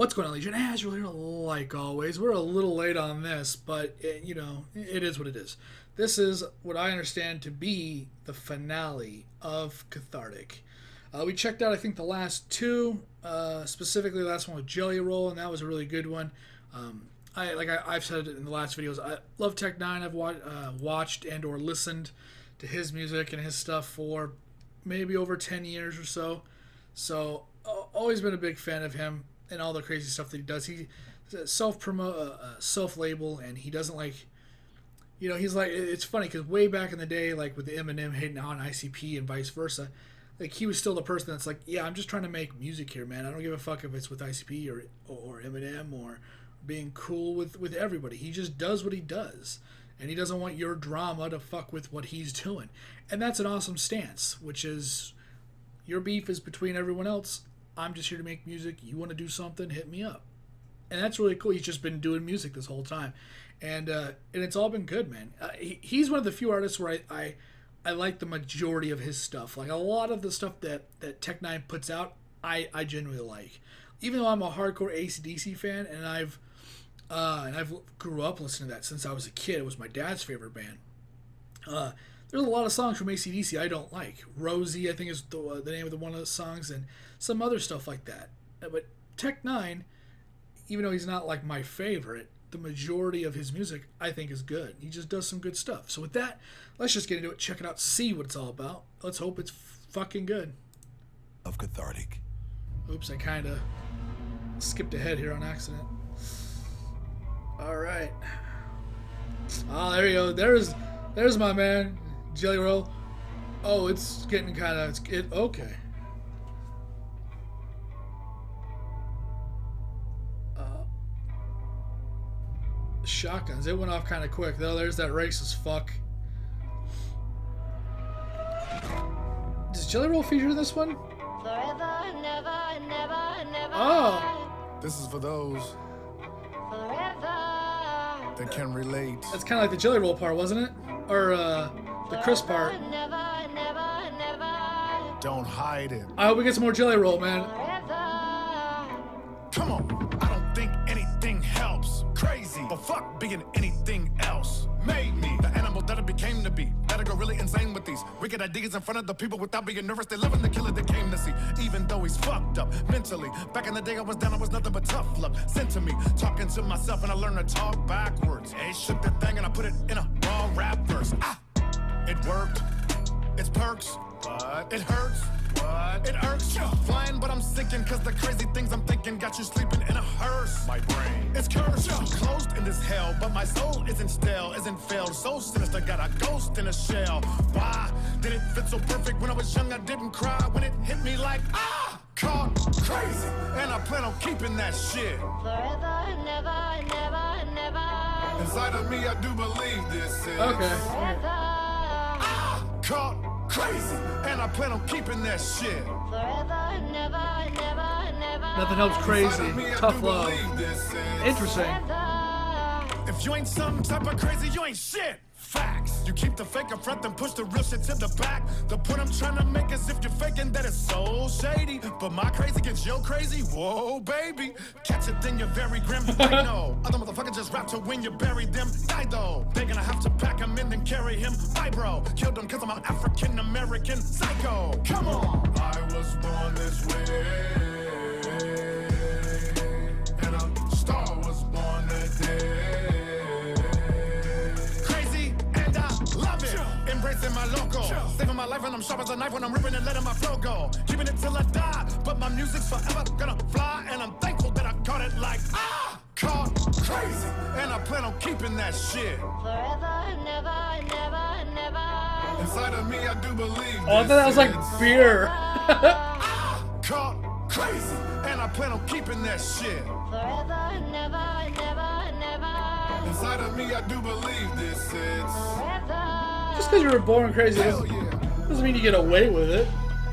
What's going on, Legion? Azrael here, like always. We're a little late on this, but it is what it is. This is what I understand to be the finale of Cathartic. We checked out, I think, the last two, specifically the last one with Jelly Roll, and that was a really good one. I've said it in the last videos, I love N9ne. I've watched and or listened to his music and his stuff for maybe over 10 years or so. So, always been a big fan of him and all the crazy stuff that he does. He's self-label, and he doesn't like, he's like, it's funny because way back in the day, like with the Eminem hitting on ICP and vice versa, like he was still the person that's like, yeah, I'm just trying to make music here, man. I don't give a fuck if it's with ICP or Eminem or being cool with everybody. He just does what he does, and he doesn't want your drama to fuck with what he's doing. And that's an awesome stance, which is your beef is between everyone else. I'm just here to make music. You want to do something, hit me up. And that's really cool. He's just been doing music this whole time. And it's all been good, man. He's one of the few artists where I like the majority of his stuff. Like a lot of the stuff that N9ne puts out, I genuinely like. Even though I'm a hardcore AC/DC fan, and I've grew up listening to that since I was a kid. It was my dad's favorite band. There's a lot of songs from AC/DC I don't like. Rosie, I think, is the name of one of the songs, and some other stuff like that. But N9ne, even though he's not like my favorite, the majority of his music I think is good. He just does some good stuff. So with that, let's just get into it, check it out, see what it's all about. Let's hope it's fucking good. Of Cathartic. Oops, I kind of skipped ahead here on accident. All right. Oh, there you go. There's my man, Jelly Roll. Oh, it's getting kind of okay. Shotguns. It went off kind of quick though. There's that racist fuck. Does Jelly Roll feature this one? Forever, never, never, never. Oh. This is for those Forever. that can relate. That's kind of like the Jelly Roll part, wasn't it? Or the Chris part. Never, never, never. Don't hide it. I hope we get some more Jelly Roll, man. Forever. Come on. I don't think anything helps. Crazy. But fuck being anything else. Made me the animal that I became to be. Gotta go really insane with these wicked ideas in front of the people without being nervous. They loving the killer they came to see. Even though he's fucked up mentally. Back in the day I was down, I was nothing but tough love sent to me. Talking to myself and I learned to talk backwards. Hey, shook the thing and I put it in a raw rap verse. It worked. It's perks. But it hurts. What? It irks. Flying, but I'm sinking, cause the crazy things I'm thinking got you sleeping in a hearse. My brain is cursed. Closed in this hell, but my soul isn't stale, isn't failed. So sinister, got a ghost in a shell. Why did it fit so perfect? When I was young, I didn't cry. When it hit me like, caught crazy. And I plan on keeping that shit. Forever, never, never, never. Inside of me, I do believe this is. Okay. Forever. Caught crazy. And I plan on keeping that shit. Forever, never, never, never. Nothing helps crazy. Inside of me, I Tough do love. believe this is. Interesting. Forever. If you ain't some type of crazy, you ain't shit. Facts. You keep the fake up front, then push the real shit to the back. The point I'm trying to make is if you're faking that it's so shady. But my crazy gets your crazy. Whoa, baby. Catch it, then you're very grim. I know. Other motherfuckers just rap to when you bury them. Die though. They're gonna have to pack him in and carry him. Fibro. Killed him cause I'm an African American psycho. Come on. I was born this way. And a star was born that day. Embracing my logo, saving my life when I'm sharp as a knife when I'm ripping and letting my flow go. Keeping it till I die, but my music's forever gonna fly. And I'm thankful that I caught it like, caught crazy. And I plan on keeping that shit. Forever, never, never, never. Inside of me, I do believe. Oh, I thought that was like beer. Caught crazy. And I plan on keeping that shit. Forever, never, never, never. Inside of me, I do believe this is. Forever. Just because you were born crazy Hell doesn't, yeah. doesn't mean you get away with it.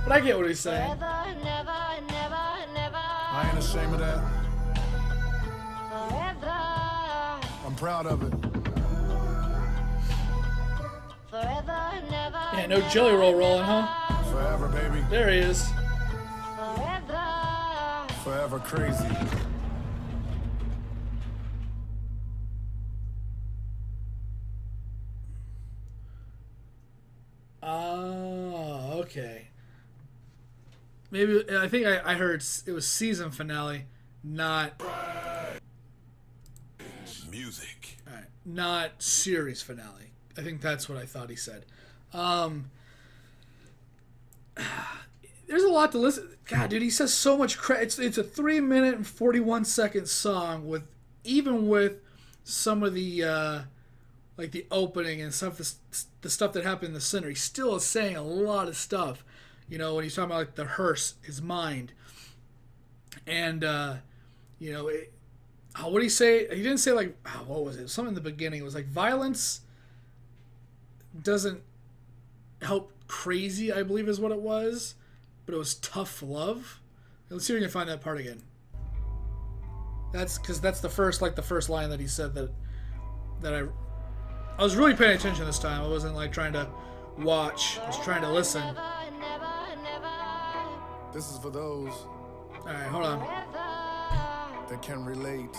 But I get what he's saying. Forever, never, never, never. I ain't ashamed of that. Forever. I'm proud of it. Forever, never. Yeah, no Jelly Roll rolling, huh? Forever, baby. There he is. Forever. Forever crazy. Okay. Maybe I think I heard it was season finale, not Music. all right, not series finale. I think that's what I thought he said. There's a lot to listen. God, dude, he says so much crap. It's a 3 minute and 41 second song with some of the like the opening and stuff, the stuff that happened in the center. He still is saying a lot of stuff. You know, when he's talking about like the hearse, his mind, and you know, what did he say? He didn't say like what was it? Something in the beginning. It was like violence doesn't help crazy, I believe is what it was, but it was tough love. Let's see if we can find that part again. That's because that's the first line that he said that I was really paying attention this time. I wasn't like trying to watch. I was trying to listen. This is for those All right, hold on. that can relate.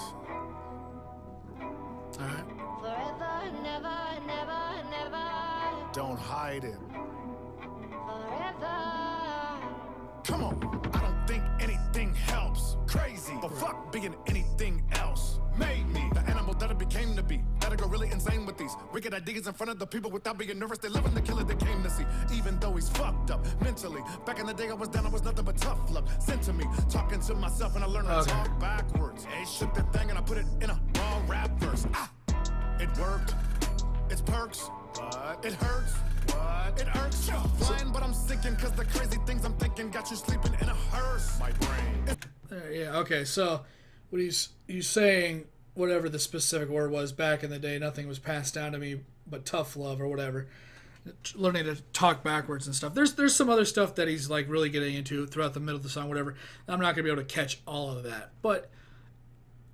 All right. Forever, never, never, never. Don't hide it. Forever. Come on. I don't think anything helps. Crazy. But fuck being anything else. Made me the animal that I became to be. Gotta go really insane with these wicked ideas in front of the people without being nervous. They living the killer they came to see. Even though he's fucked up mentally. Back in the day I was down, I was nothing but tough love. Sent to me, talking to myself, and I learned to talk backwards. Hey, shook that thing and I put it in a raw rap verse. It worked. It's perks. What? It hurts. What? It irks. Flying, but I'm sinking cause the crazy things I'm thinking got you sleeping in a hearse. My brain. Yeah. Okay. So, what he's saying, whatever the specific word was back in the day, nothing was passed down to me but tough love or whatever. Learning to talk backwards and stuff. There's some other stuff that he's like really getting into throughout the middle of the song, whatever. I'm not gonna be able to catch all of that, but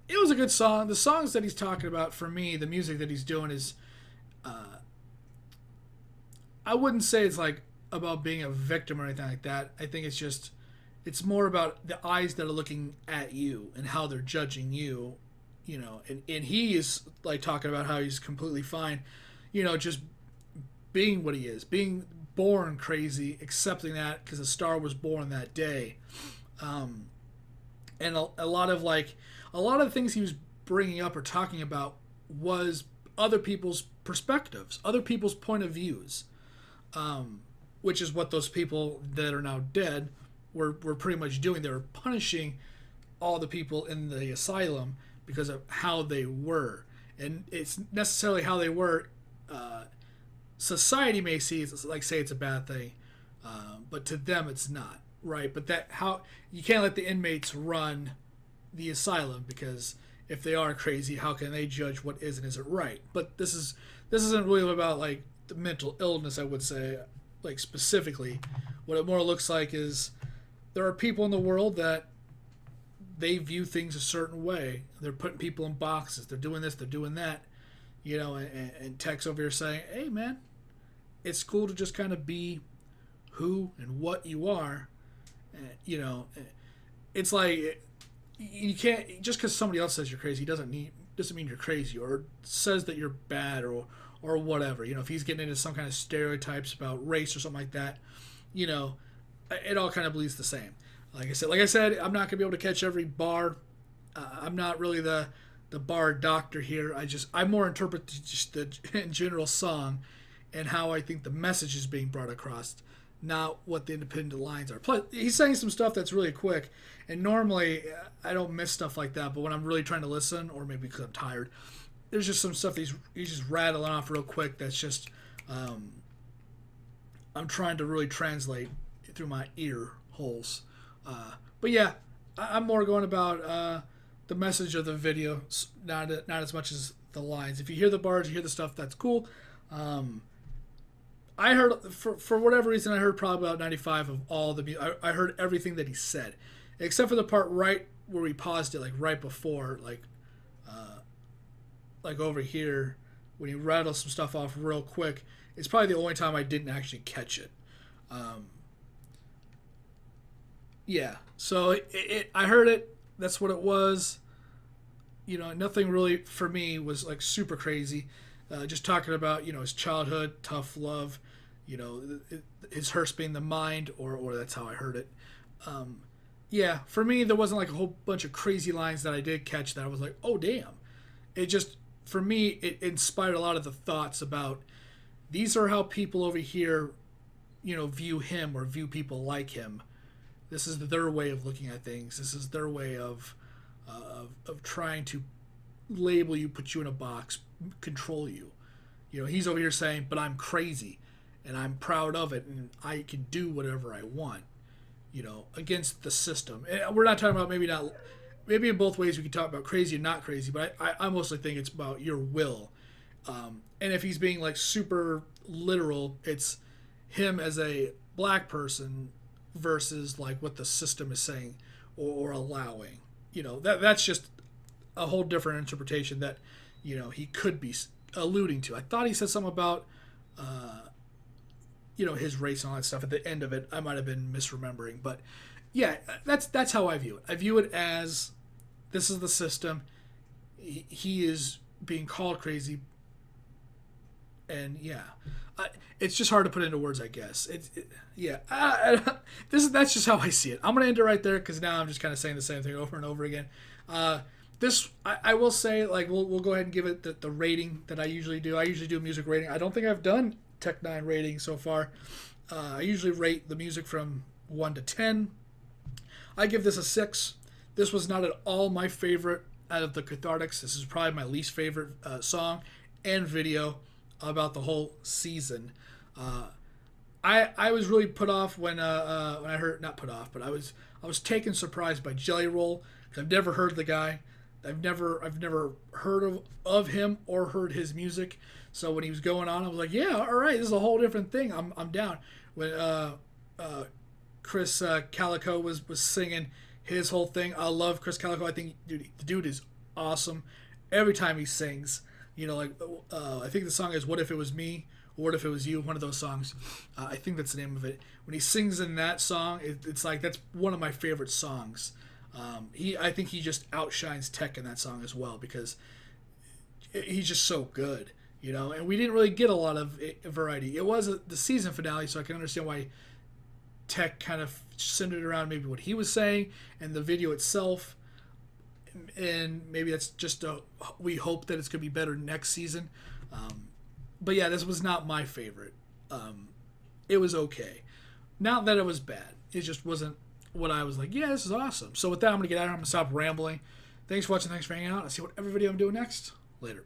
it was a good song. The songs that he's talking about, for me, the music that he's doing is, I wouldn't say it's like about being a victim or anything like that. I think it's more about the eyes that are looking at you and how they're judging you, you know, and he is like talking about how he's completely fine, you know, just being what he is, being born crazy, accepting that because a star was born that day. And a lot of the things he was bringing up or talking about was other people's perspectives, other people's point of views, which is what those people that are now dead were pretty much doing. They were punishing all the people in the asylum because of how they were. And it's necessarily how they were. Society may say it's a bad thing, but to them it's not, right? But how you can't let the inmates run the asylum, because if they are crazy, how can they judge what is and isn't right? But this isn't really about like the mental illness, I would say, like specifically. What it more looks like is there are people in the world that they view things a certain way. They're putting people in boxes. They're doing this, they're doing that, you know, and Tech's over here saying, hey man, it's cool to just kind of be who and what you are. You know, it's like you can't, just because somebody else says you're crazy doesn't mean you're crazy, or says that you're bad, or whatever. You know, if he's getting into some kind of stereotypes about race or something like that, you know, it all kind of bleeds the same. Like I said, I'm not gonna be able to catch every bar. I'm not really the bar doctor here. I more interpret just the in general song and how I think the message is being brought across, not what the independent lines are. Plus, he's saying some stuff that's really quick, and normally I don't miss stuff like that, but when I'm really trying to listen, or maybe because I'm tired, there's just some stuff he's just rattling off real quick that's just I'm trying to really translate through my ear holes. But yeah, I'm more going about the message of the video, not as much as the lines. If you hear the bars, you hear the stuff, that's cool. I heard, for whatever reason, I heard probably about 95 of all the. I heard everything that he said, except for the part right where we paused it, like right before, like over here when he rattles some stuff off real quick. It's probably the only time I didn't actually catch it. Yeah, so I heard it. That's what it was. You know, nothing really for me was like super crazy. Just talking about, you know, his childhood, tough love, You know, his hearse being the mind, or that's how I heard it. Yeah, for me, there wasn't like a whole bunch of crazy lines that I did catch that I was like, oh, damn. It just, for me, it inspired a lot of the thoughts about these are how people over here, you know, view him or view people like him. This is their way of looking at things. This is their way of trying to label you, put you in a box, control you. You know, he's over here saying, but I'm crazy and I'm proud of it and I can do whatever I want, you know, against the system. And we're not talking about maybe in both ways we can talk about crazy and not crazy, but I mostly think it's about your will. And if he's being like super literal, it's him as a black person versus like what the system is saying or allowing. You know, that's just a whole different interpretation that, you know, he could be alluding to. I thought he said something about, you know, his race and all that stuff at the end of it. I might have been misremembering, but yeah, that's how I view it. I view it as this is the system. He is being called crazy, and yeah, it's just hard to put into words, I guess. That's just how I see it. I'm gonna end it right there because now I'm just kind of saying the same thing over and over again. I will say, like, we'll go ahead and give it the rating that I usually do. I usually do a music rating. I don't think I've done N9ne rating so far. I usually rate the music from 1 to 10. I give this a 6. This was not at all my favorite out of the Cathartics. This is probably my least favorite song and video about the whole season. I was really put off when I heard, not put off, but I was taken surprised by Jelly Roll because I've never heard the guy. I've never heard of him or heard his music. So when he was going on, I was like, yeah, all right, this is a whole different thing. I'm down. When Chris Calico was singing his whole thing, I love Chris Calico. I think the dude is awesome. Every time he sings, you know, like I think the song is "What If It Was Me" or "What If It Was You." One of those songs. I think that's the name of it. When he sings in that song, it's like that's one of my favorite songs. I think he just outshines Tech in that song as well because he's just so good, you know. And we didn't really get a lot of variety. It was the season finale, so I can understand why Tech kind of centered around maybe what he was saying and the video itself. And maybe that's just we hope that it's going to be better next season. But yeah, this was not my favorite. It was okay. Not that it was bad. It just wasn't what I was like, yeah, this is awesome. So with that, I'm going to get out of here. I'm going to stop rambling. Thanks for watching. Thanks for hanging out. I'll see whatever video I'm doing next. Later.